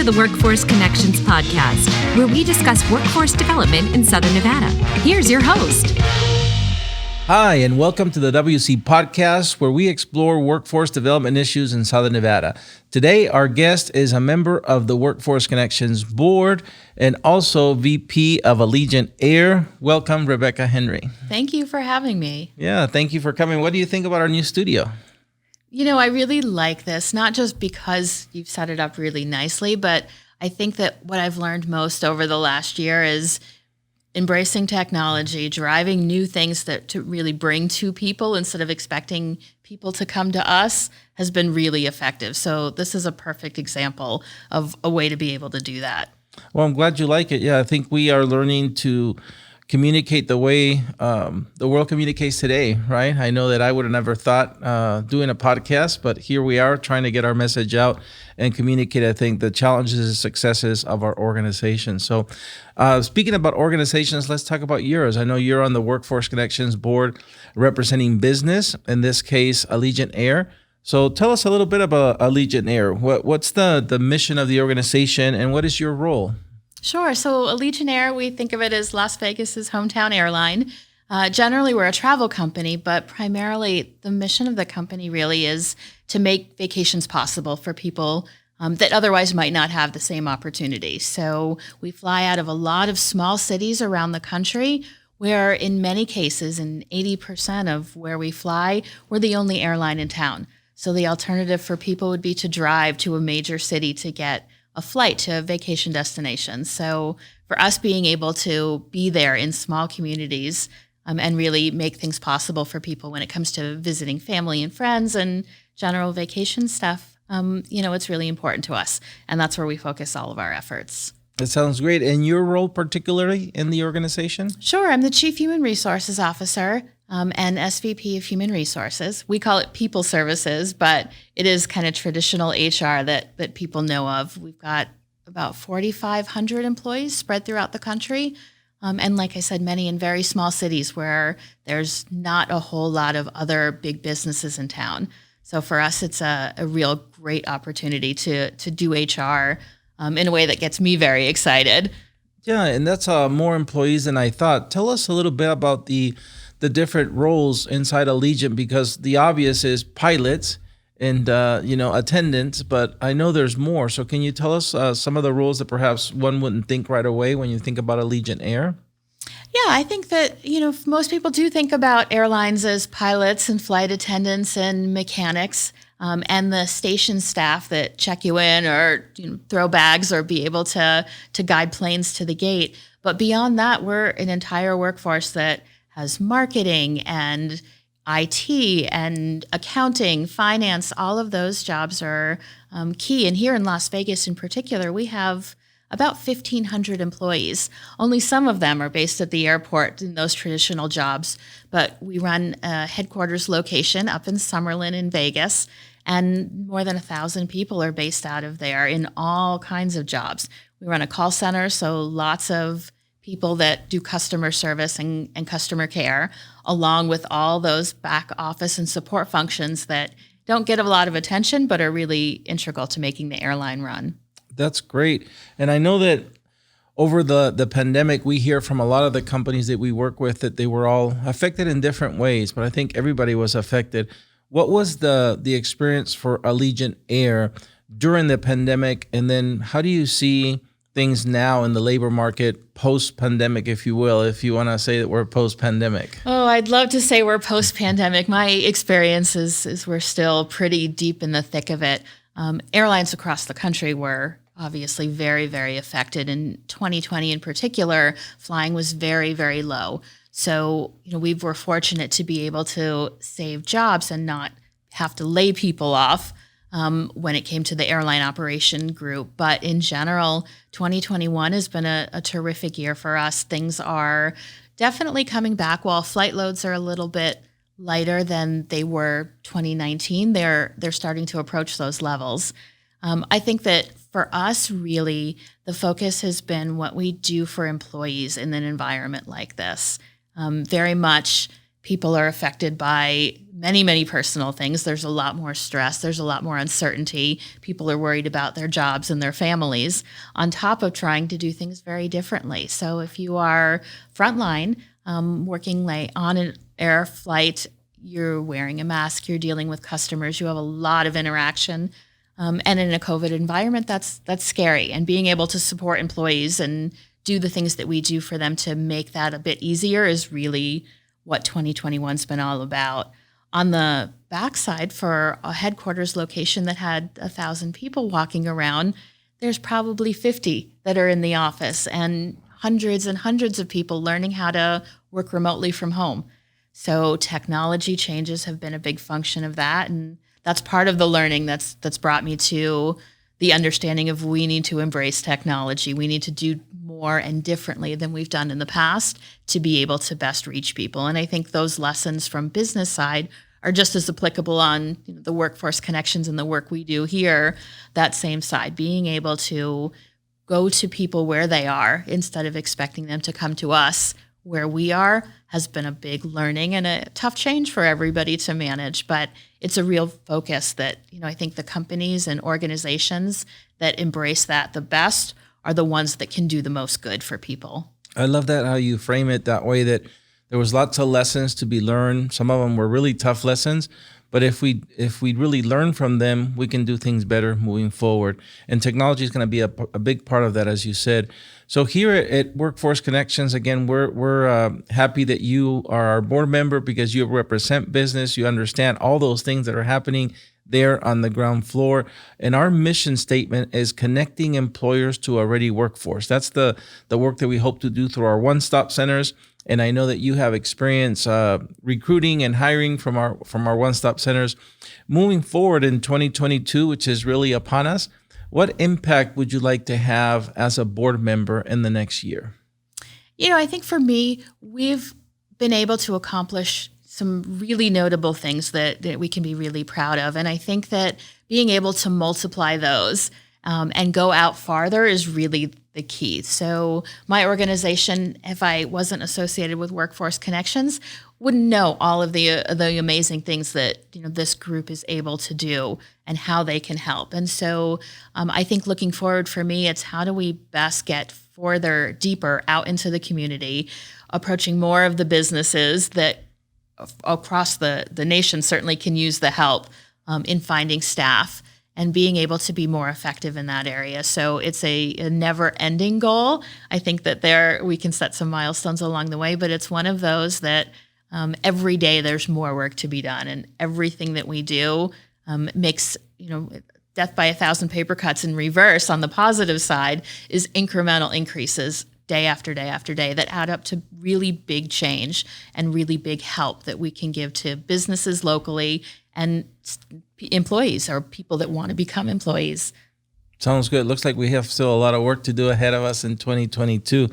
to the Workforce Connections podcast, where we discuss workforce development in Southern Nevada. Here's your host. Hi, and welcome to the WC podcast, where we explore workforce development issues in Southern Nevada. Today, our guest is a member of the Workforce Connections board and also VP of Allegiant Air. Welcome, Rebecca Henry. Thank you for having me. Yeah, thank you for coming. What do you think about our new studio? You know, I really like this, not just because you've set it up really nicely, but I think that what I've learned most over the last year is embracing technology, driving new things to really bring to people instead of expecting people to come to us has been really effective. So this is a perfect example of a way to be able to do that. Well, I'm glad you like it. Yeah, I think we are learning to communicate the way the world communicates today, right? I know that I would have never thought doing a podcast, but here we are trying to get our message out and communicate, I think, the challenges and successes of our organization. So speaking about organizations, let's talk about yours. I know you're on the Workforce Connections board representing business, in this case, Allegiant Air. So tell us a little bit about Allegiant Air. What's the mission of the organization and what is your role? Sure. So Allegiant Air, we think of it as Las Vegas's hometown airline. Generally, we're a travel company, but primarily the mission of the company really is to make vacations possible for people that otherwise might not have the same opportunity. So we fly out of a lot of small cities around the country where in many cases, in 80% of where we fly, we're the only airline in town. So the alternative for people would be to drive to a major city to get a flight to a vacation destination. So for us being able to be there in small communities and really make things possible for people when it comes to visiting family and friends and general vacation stuff, it's really important to us. And that's where we focus all of our efforts. That sounds great. And your role particularly in the organization? Sure. I'm the Chief Human Resources Officer and SVP of Human Resources. We call it People Services, but it is kind of traditional HR that people know of. We've got about 4,500 employees spread throughout the country. And like I said, many in very small cities where there's not a whole lot of other big businesses in town. So for us, it's a real great opportunity to do HR in a way that gets me very excited. Yeah, and that's more employees than I thought. Tell us a little bit about the different roles inside Allegiant, because the obvious is pilots and attendants, but I know there's more. So can you tell us some of the roles that perhaps one wouldn't think right away when you think about Allegiant Air? Yeah, I think that, most people do think about airlines as pilots and flight attendants and mechanics and the station staff that check you in or throw bags or be able to guide planes to the gate. But beyond that, we're an entire workforce that has marketing and IT and accounting, finance. All of those jobs are key. And here in Las Vegas in particular, we have about 1,500 employees. Only some of them are based at the airport in those traditional jobs, but we run a headquarters location up in Summerlin in Vegas, and more than 1,000 people are based out of there in all kinds of jobs. We run a call center, so lots of people that do customer service and customer care, along with all those back office and support functions that don't get a lot of attention, but are really integral to making the airline run. That's great. And I know that over the pandemic, we hear from a lot of the companies that we work with that they were all affected in different ways, but I think everybody was affected. What was the experience for Allegiant Air during the pandemic? And then how do you see things now in the labor market post-pandemic, if you will, if you want to say that we're post-pandemic? Oh, I'd love to say we're post-pandemic. My experience is we're still pretty deep in the thick of it. Airlines across the country were obviously very, very affected. In 2020 in particular, flying was very, very low. So, we were fortunate to be able to save jobs and not have to lay people off when it came to the airline operation group. But in general, 2021 has been a terrific year for us. Things are definitely coming back. While flight loads are a little bit lighter than they were 2019, they're starting to approach those levels. I think that for us, really, the focus has been what we do for employees in an environment like this. Very much people are affected by many, many personal things. There's a lot more stress. There's a lot more uncertainty. People are worried about their jobs and their families on top of trying to do things very differently. So if you are frontline, working on an air flight, you're wearing a mask, you're dealing with customers, you have a lot of interaction. And in a COVID environment, that's scary. And being able to support employees and do the things that we do for them to make that a bit easier is really what 2021's been all about. On the backside, for a headquarters location that had 1,000 people walking around, there's probably 50 that are in the office and hundreds and hundreds of people learning how to work remotely from home. So technology changes have been a big function of that. And that's part of the learning that's brought me to the understanding of we need to embrace technology. We need to do more and differently than we've done in the past to be able to best reach people. And I think those lessons from business side are just as applicable on the workforce connections and the work we do here, that same side, being able to go to people where they are instead of expecting them to come to us where we are has been a big learning and a tough change for everybody to manage. But it's a real focus that, I think the companies and organizations that embrace that the best are the ones that can do the most good for people. I love that how you frame it that way, that there was lots of lessons to be learned. Some of them were really tough lessons, but if we really learn from them, we can do things better moving forward. And technology is going to be a big part of that, as you said. So here at Workforce Connections, again, we're happy that you are our board member because you represent business. You understand all those things that are happening there on the ground floor. And our mission statement is connecting employers to a ready workforce. That's the work that we hope to do through our one-stop centers. And I know that you have experience recruiting and hiring from our one-stop centers. Moving forward in 2022, which is really upon us, what impact would you like to have as a board member in the next year? I think for me, we've been able to accomplish some really notable things that we can be really proud of. And I think that being able to multiply those and go out farther is really the key. So my organization, if I wasn't associated with Workforce Connections, wouldn't know all of the amazing things that this group is able to do and how they can help. And so I think looking forward for me, it's how do we best get further, deeper out into the community, approaching more of the businesses that across the nation certainly can use the help in finding staff and being able to be more effective in that area. So it's a never-ending goal. I think that we can set some milestones along the way, but it's one of those that every day there's more work to be done, and everything that we do makes, death by 1,000 paper cuts in reverse on the positive side is incremental increases day after day after day that add up to really big change and really big help that we can give to businesses locally and employees or people that want to become employees. Sounds good. Looks like we have still a lot of work to do ahead of us in 2022.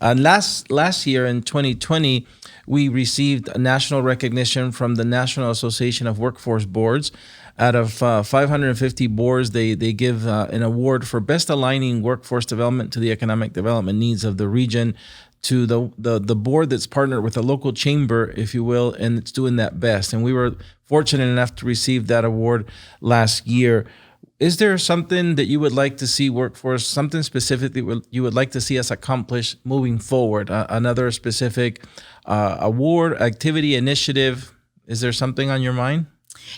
Last year in 2020, we received a national recognition from the National Association of Workforce Boards. Out of 550 boards, they give an award for best aligning workforce development to the economic development needs of the region, to the board that's partnered with a local chamber, if you will, and it's doing that best. And we were fortunate enough to receive that award last year. Is there something that you would like to see Workforce, something specifically you would like to see us accomplish moving forward? Another specific award, activity, initiative? Is there something on your mind?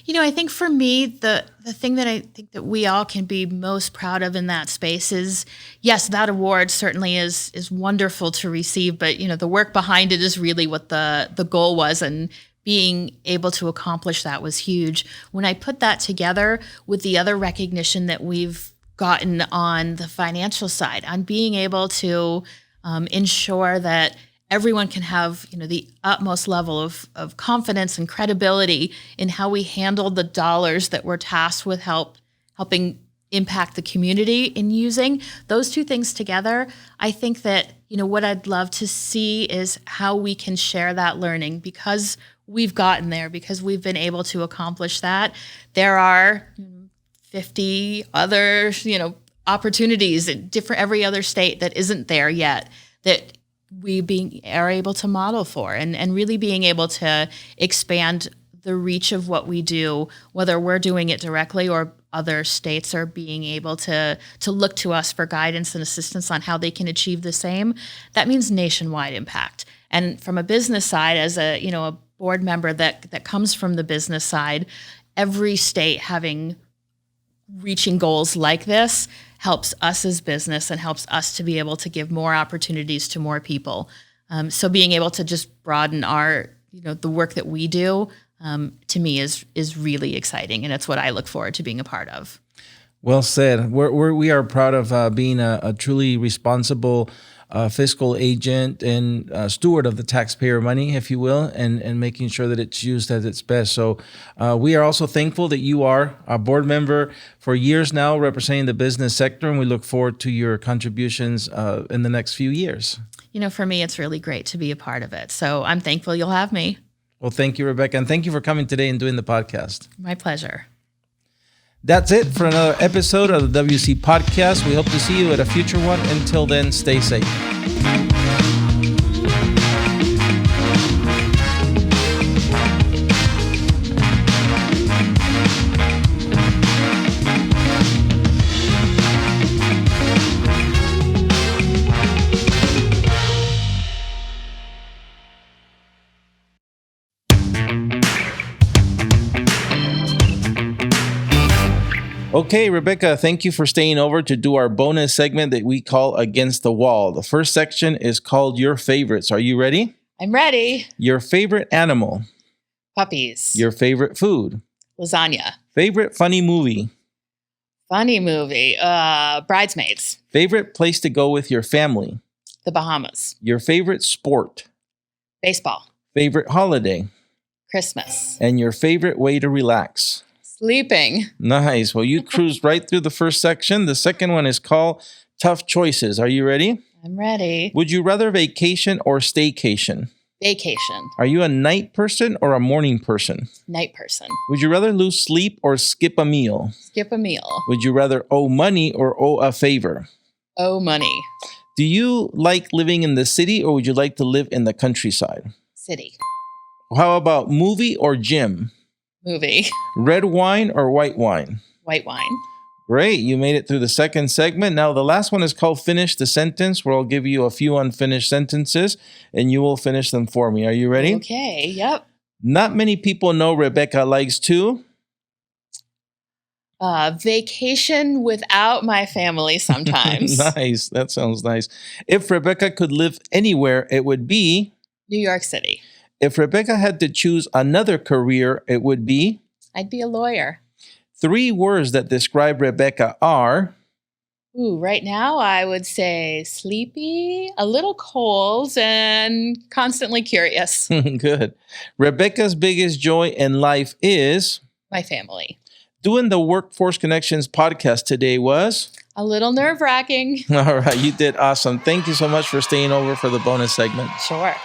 I think for me, the thing that I think that we all can be most proud of in that space is, yes, that award certainly is wonderful to receive, but the work behind it is really what the goal was, and being able to accomplish that was huge. When I put that together with the other recognition that we've gotten on the financial side, on being able to ensure that everyone can have the utmost level of confidence and credibility in how we handle the dollars that we're tasked with helping impact the community in using those two things together. I think that what I'd love to see is how we can share that learning, because we've gotten there, because we've been able to accomplish that. There are 50 other opportunities in every other state that isn't there yet, that are able to model for, and really being able to expand the reach of what we do, whether we're doing it directly or other states are being able to look to us for guidance and assistance on how they can achieve the same. That means nationwide impact. And from a business side, as a board member that comes from the business side, every state reaching goals like this helps us as business and helps us to be able to give more opportunities to more people. So being able to just broaden our, the work that we do, to me is really exciting, and it's what I look forward to being a part of. Well said. We are proud of being a truly responsible fiscal agent and steward of the taxpayer money, if you will, and making sure that it's used at its best. So we are also thankful that you are a board member for years now representing the business sector, and we look forward to your contributions in the next few years. For me, it's really great to be a part of it. So I'm thankful you'll have me. Well, thank you, Rebecca, and thank you for coming today and doing the podcast. My pleasure. That's it for another episode of the WC Podcast. We hope to see you at a future one. Until then, stay safe. Okay, Rebecca, thank you for staying over to do our bonus segment that we call Against the Wall. The first section is called Your Favorites. Are you ready? I'm ready. Your favorite animal? Puppies. Your favorite food? Lasagna. Favorite funny movie? Funny movie. Bridesmaids. Favorite place to go with your family? The Bahamas. Your favorite sport? Baseball. Favorite holiday? Christmas. And your favorite way to relax? Sleeping. Nice. Well, you cruised right through the first section. The second one is called Tough Choices. Are you ready? I'm ready. Would you rather vacation or staycation? Vacation. Are you a night person or a morning person? Night person. Would you rather lose sleep or skip a meal? Skip a meal. Would you rather owe money or owe a favor? Owe money. Do you like living in the city or would you like to live in the countryside? City. How about movie or gym? Movie. Red wine or white wine? White wine. Great. You made it through the second segment. Now, the last one is called Finish the Sentence, where I'll give you a few unfinished sentences, and you will finish them for me. Are you ready? Okay. Yep. Not many people know Rebecca likes to... vacation without my family sometimes. Nice. That sounds nice. If Rebecca could live anywhere, it would be... New York City. If Rebecca had to choose another career, it would be... I'd be a lawyer. 3 words that describe Rebecca are... Right now I would say sleepy, a little cold, and constantly curious. Good. Rebecca's biggest joy in life is... My family. Doing the Workforce Connections podcast today was... A little nerve-wracking. All right, you did awesome. Thank you so much for staying over for the bonus segment. Sure.